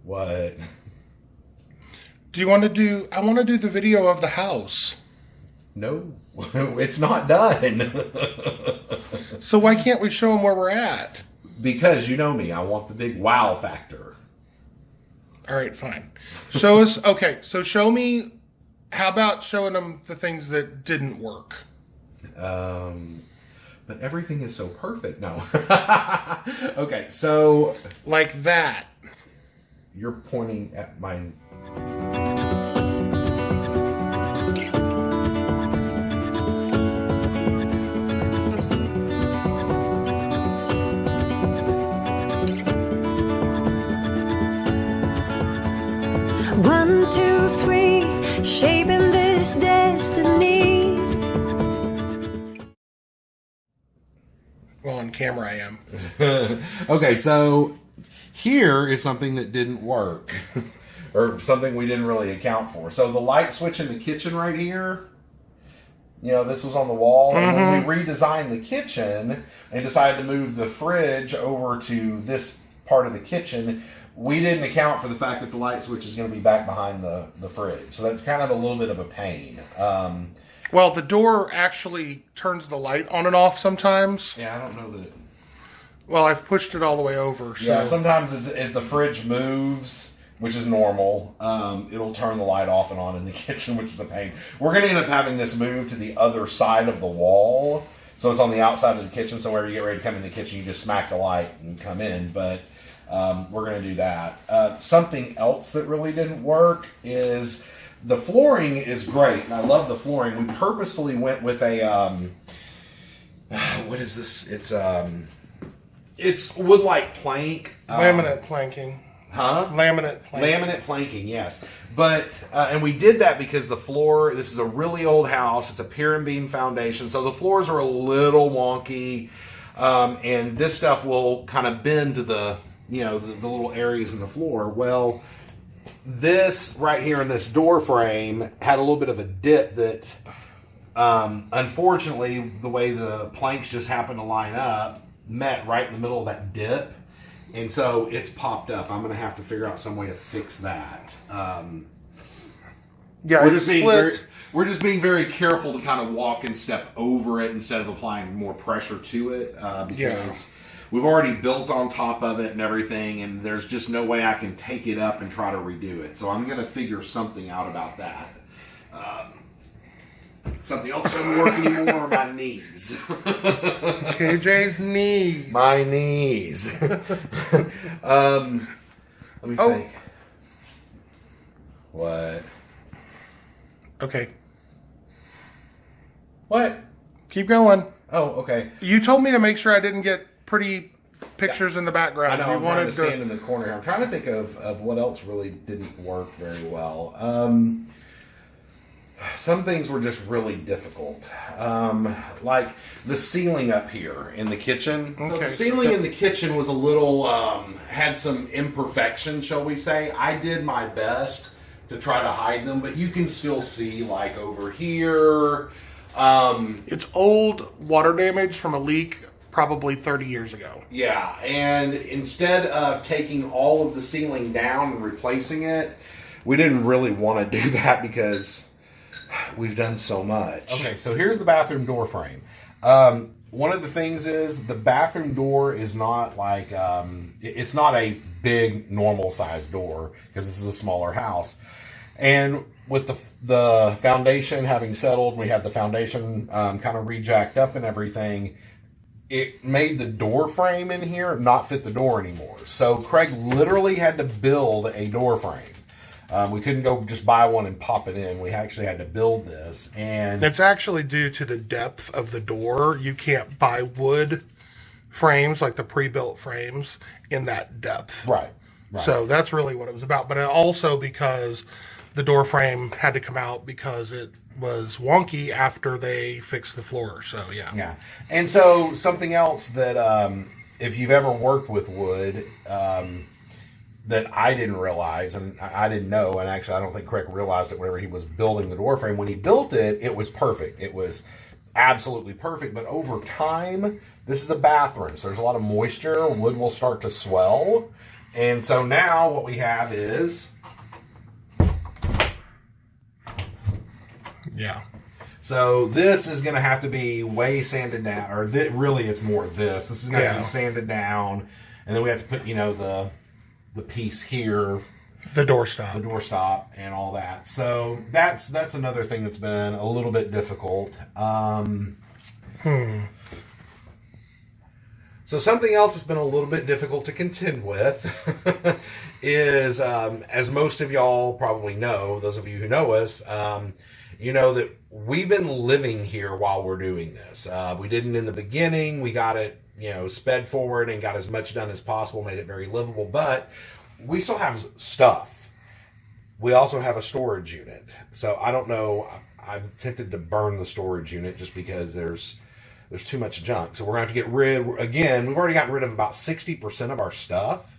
What? Do you want to do... I want to do the video of the house. No, it's not done. So why can't we show them where we're at? Because you know me, I want the big wow factor. All right, fine. Show us... Okay, so show me... How about showing them the things that didn't work? But everything is so perfect. No. Okay, so... Like that. You're pointing at my... One, two, three, shaping this destiny. Well, on camera I am. Okay, so here is something that didn't work. Or something we didn't really account for. So the light switch in the kitchen right here, you know, this was on the wall. And when we redesigned the kitchen and decided to move the fridge over to this part of the kitchen, we didn't account for the fact that the light switch is going to be back behind the fridge. So that's kind of a little bit of a pain. Well, the door actually turns the light on and off sometimes. Yeah, I don't know that. Well, I've pushed it all the way over. So. Yeah, sometimes as the fridge moves, which is normal, it'll turn the light off and on in the kitchen, which is a pain. We're going to end up having this move to the other side of the wall. So it's on the outside of the kitchen. So whenever you get ready to come in the kitchen, you just smack the light and come in. But we're going to do that. Something else that really didn't work is the flooring is great. And I love the flooring. We purposefully went with a, what is this? It's wood-like plank. Laminate planking. Huh? Laminate planking. Laminate planking, yes. But, and we did that because the floor, this is a really old house. It's a pier and beam foundation. So the floors are a little wonky. And this stuff will kind of bend to the, you know, the little areas in the floor. Well, this right here in this door frame had a little bit of a dip that, unfortunately, the way the planks just happened to line up, met right in the middle of that dip. And so it's popped up. I'm going to have to figure out some way to fix that. Yeah, we're just being very careful to kind of walk and step over it instead of applying more pressure to it because we've already built on top of it and everything, and there's just no way I can take it up and try to redo it. So I'm going to figure something out about that. Something else doesn't work anymore are my knees. KJ's knees. My knees. Let me think. What? Okay. What? Keep going. Oh, okay. You told me to make sure I didn't get pretty pictures in the background. I know, You I'm trying wanted to stand in the corner. I'm trying to think of what else really didn't work very well. Some things were just really difficult. Like the ceiling up here in the kitchen. So the ceiling in the kitchen was a little, had some imperfections, shall we say. I did my best to try to hide them, but you can still see, like, over here. It's old water damage from a leak probably 30 years ago. Yeah, and instead of taking all of the ceiling down and replacing it, we didn't really want to do that because we've done so much. Okay, so here's the bathroom door frame. One of the things is the bathroom door is not like, it's not a big normal size door because this is a smaller house. And with the foundation having settled, we had the foundation kind of re-jacked up and everything, it made the door frame in here not fit the door anymore. So Craig literally had to build a door frame. We couldn't go just buy one and pop it in. We actually had to build this. And it's actually due to the depth of the door. You can't buy wood frames, like the pre-built frames, in that depth. Right. So that's really what it was about. But also because the door frame had to come out because it was wonky after they fixed the floor. So, yeah. Yeah. And so something else that if you've ever worked with wood, that I didn't realize, and I didn't know, and actually I don't think Craig realized it whenever he was building the door frame. When he built it, it was perfect. It was absolutely perfect. But over time, this is a bathroom, so there's a lot of moisture. Wood will start to swell. And so now what we have is... Yeah. So this is going to have to be way sanded down, or really it's more this. This is going to be sanded down, and then we have to put, the piece here, the doorstop, and all that. So that's another thing that's been a little bit difficult. So something else that's been a little bit difficult to contend with is, as most of y'all probably know, those of you who know us, you know that we've been living here while we're doing this. We didn't in the beginning. We got it, sped forward and got as much done as possible, made it very livable, but we still have stuff. We also have a storage unit. So I don't know. I'm tempted to burn the storage unit just because there's too much junk. So we're going to have to get rid, again, we've already gotten rid of about 60% of our stuff.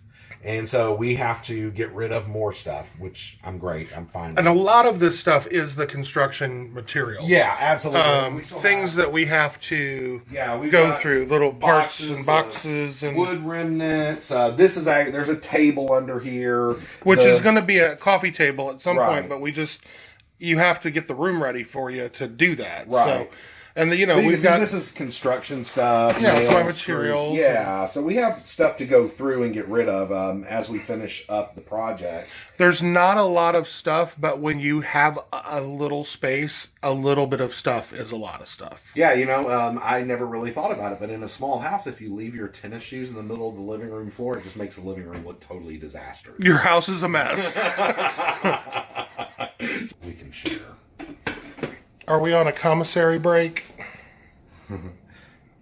And so we have to get rid of more stuff, which I'm great. I'm fine with. And a lot of this stuff is the construction materials. Yeah, absolutely. Things that we have to we've go got through, little parts and boxes and wood remnants. There's a table under here. Which is going to be a coffee table at some Right. point, but you have to get the room ready for you to do that. Right. So, and we've got... This is construction stuff. Yeah, nails, toy materials. screws. Yeah, so we have stuff to go through and get rid of as we finish up the projects. There's not a lot of stuff, but when you have a little space, a little bit of stuff is a lot of stuff. Yeah, I never really thought about it, but in a small house, if you leave your tennis shoes in the middle of the living room floor, it just makes the living room look totally disastrous. Your house is a mess. We can share. Are we on a commissary break?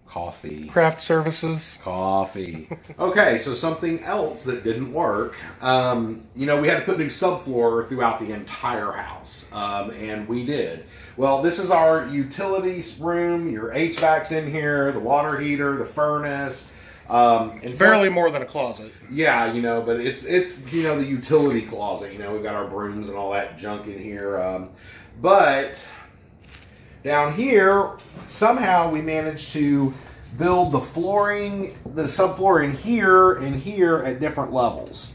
Coffee. Craft services. Coffee. Okay, so something else that didn't work. We had to put new subfloor throughout the entire house, and we did. Well, this is our utilities room. Your HVAC's in here, the water heater, the furnace. And Barely more than a closet. Yeah, but it's the utility closet. We've got our brooms and all that junk in here. But down here, somehow we managed to build the subfloor in here and here at different levels.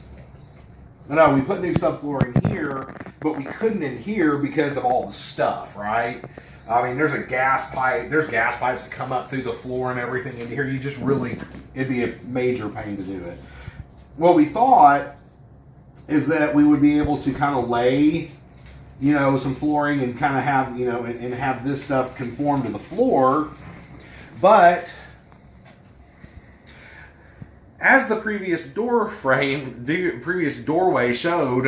No, we put new subfloor in here, but we couldn't in here because of all the stuff, right? I mean, there's a gas pipe. There's gas pipes that come up through the floor and everything in here. It'd be a major pain to do it. What we thought is that we would be able to kind of lay, some flooring and kind of have, and have this stuff conform to the floor. But as the previous previous doorway showed,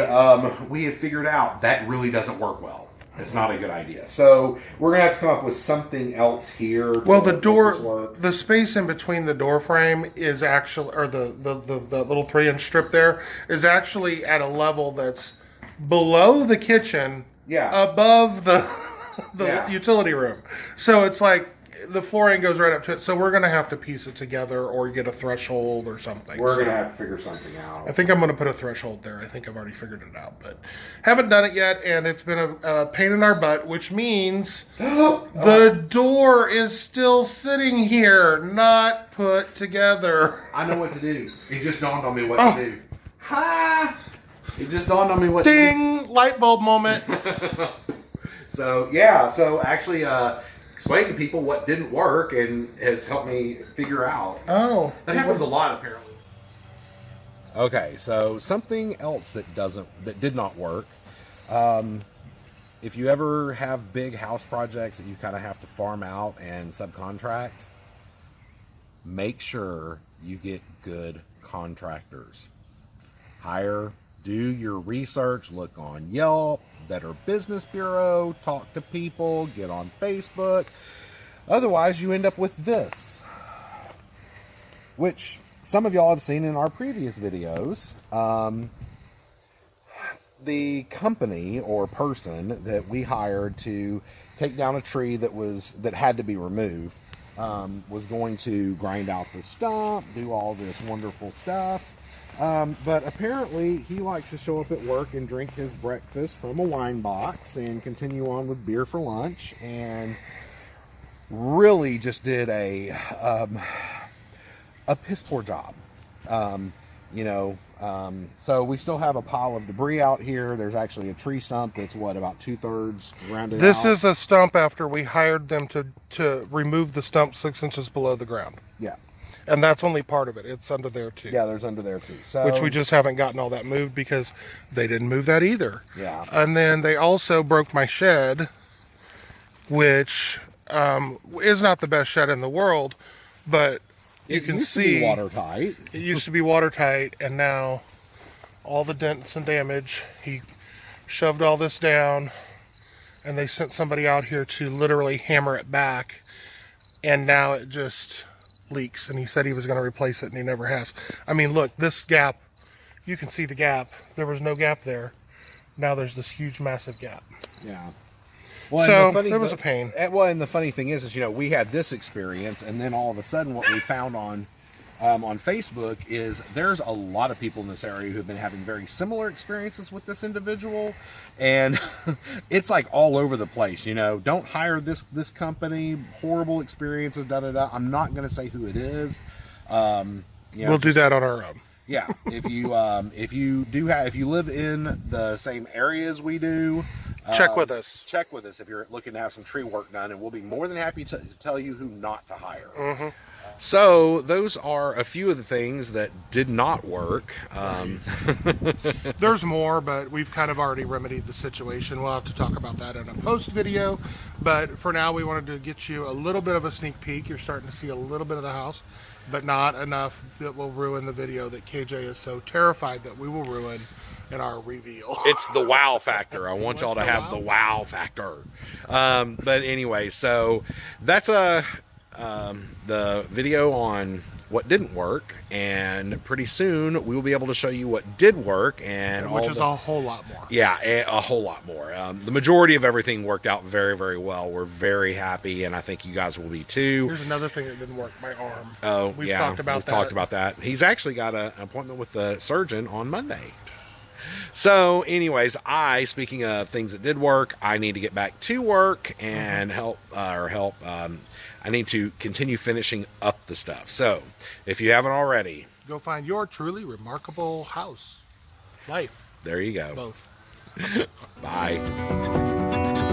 we have figured out that really doesn't work well. It's not a good idea. So we're going to have to come up with something else here. Well, the space in between the door frame is actually, or the little 3-inch strip there is actually at a level that's below the kitchen, above the utility room. So it's like the flooring goes right up to it. So we're going to have to piece it together or get a threshold or something. We're going to have to figure something out. I think I'm going to put a threshold there. I think I've already figured it out, but haven't done it yet. And it's been a pain in our butt, which means the door is still sitting here, not put together. I know what to do. It just dawned on me what to do. Ha! It just dawned on me what to do. Ding! Light bulb moment. So actually, explain to people what didn't work and has helped me figure out. Oh. That happens a lot, apparently. Okay, so something else that did not work. If you ever have big house projects that you kind of have to farm out and subcontract, make sure you get good contractors. Do your research, look on Yelp, Better Business Bureau, talk to people, get on Facebook. Otherwise, you end up with this, which some of y'all have seen in our previous videos. The company or person that we hired to take down a tree that had to be removed was going to grind out the stump, do all this wonderful stuff. But apparently he likes to show up at work and drink his breakfast from a wine box and continue on with beer for lunch, and really just did a piss poor job. you know, so we still have a pile of debris out here. There's actually a tree stump that's what, about 2/3 rounded out. This is a stump after we hired them to remove the stump 6 inches below the ground. Yeah. And that's only part of it. It's under there too. Yeah, there's under there too. So, which we just haven't gotten all that moved because they didn't move that either. Yeah. And then they also broke my shed, which is not the best shed in the world, but you can see watertight. It used to be watertight, and now all the dents and damage. He shoved all this down, and they sent somebody out here to literally hammer it back, and now it just leaks. And he said he was going to replace it, and he never has. I mean, look, this gap, you can see the gap. There was no gap there. Now there's this huge, massive gap. Yeah. Well, so there was a pain. Well, and the funny thing is, you know, we had this experience, and then all of a sudden, what we found on Facebook is there's a lot of people in this area who've been having very similar experiences with this individual, and it's like all over the place. You know, don't hire this company. Horrible experiences. Da da da. I'm not going to say who it is. You know, we'll do that on our own. Yeah, if you live in the same area as we do, check with us. Check with us if you're looking to have some tree work done, and we'll be more than happy to tell you who not to hire. Mm-hmm. So those are a few of the things that did not work. There's more, but we've kind of already remedied the situation. We'll have to talk about that in a post video. But for now, we wanted to get you a little bit of a sneak peek. You're starting to see a little bit of the house, but not enough that will ruin the video that KJ is so terrified that we will ruin in our reveal. It's the wow factor. I want y'all to have the wow factor. But anyway, so that's the video on what didn't work, and pretty soon we will be able to show you what did work, and which is a whole lot more. Yeah, a whole lot more. The majority of everything worked out very, very well. We're very happy, and I think you guys will be too. Here's another thing that didn't work: my arm. Oh, we've yeah, talked about that. He's actually got an appointment with the surgeon on Monday. So anyways, speaking of things that did work, I need to get back to work and help. I need to continue finishing up the stuff. So if you haven't already, go find your truly remarkable house. Life. There you go. Both. Bye.